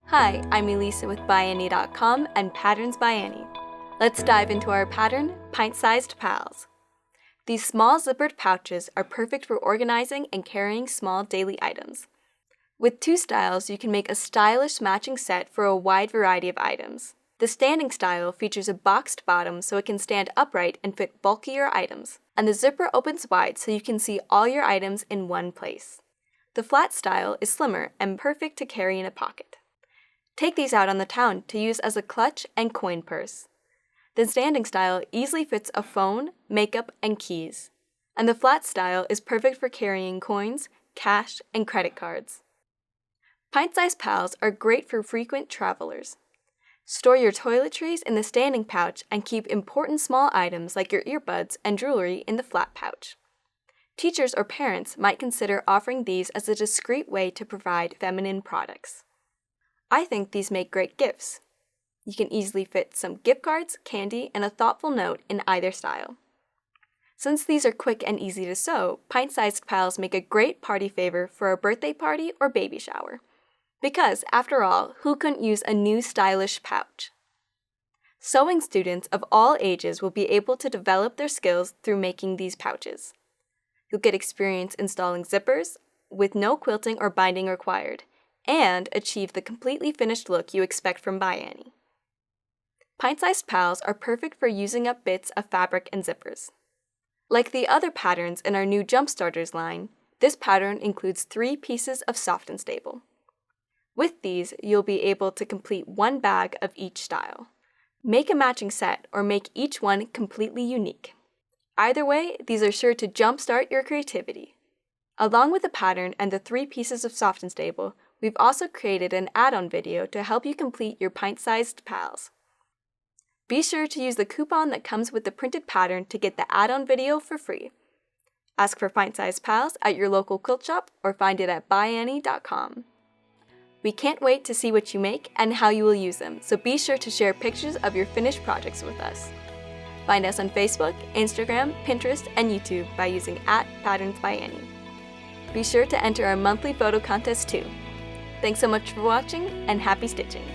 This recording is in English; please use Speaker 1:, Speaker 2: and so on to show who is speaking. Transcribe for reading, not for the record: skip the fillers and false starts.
Speaker 1: Hi, I'm Elisa with ByAnnie.com and Patterns by Annie. Let's dive into our pattern, Pint-Sized Pals. These small zippered pouches are perfect for organizing and carrying small daily items. With two styles, you can make a stylish matching set for a wide variety of items. The standing style features a boxed bottom so it can stand upright and fit bulkier items, and the zipper opens wide so you can see all your items in one place. The flat style is slimmer and perfect to carry in a pocket. Take these out on the town to use as a clutch and coin purse. The standing style easily fits a phone, makeup, and keys. And the flat style is perfect for carrying coins, cash, and credit cards. Pint-sized pals are great for frequent travelers. Store your toiletries in the standing pouch and keep important small items like your earbuds and jewelry in the flat pouch. Teachers or parents might consider offering these as a discreet way to provide feminine products. I think these make great gifts. You can easily fit some gift cards, candy, and a thoughtful note in either style. Since these are quick and easy to sew, pint-sized pals make a great party favor for a birthday party or baby shower. Because, after all, who couldn't use a new stylish pouch? Sewing students of all ages will be able to develop their skills through making these pouches. You'll get experience installing zippers with no quilting or binding required, and achieve the completely finished look you expect from ByAnnie. Pint-sized pals are perfect for using up bits of fabric and zippers. Like the other patterns in our new Jump Starters line, this pattern includes 3 pieces of soft and stable. With these, you'll be able to complete one bag of each style. Make a matching set or make each one completely unique. Either way, these are sure to jumpstart your creativity. Along with the pattern and the 3 pieces of soft and stable, we've also created an add-on video to help you complete your pint-sized pals. Be sure to use the coupon that comes with the printed pattern to get the add-on video for free. Ask for pint-sized pals at your local quilt shop or find it at ByAnnie.com. We can't wait to see what you make and how you will use them, so be sure to share pictures of your finished projects with us. Find us on Facebook, Instagram, Pinterest, and YouTube by using @PatternsByAnnie. Be sure to enter our monthly photo contest too. Thanks so much for watching, and happy stitching!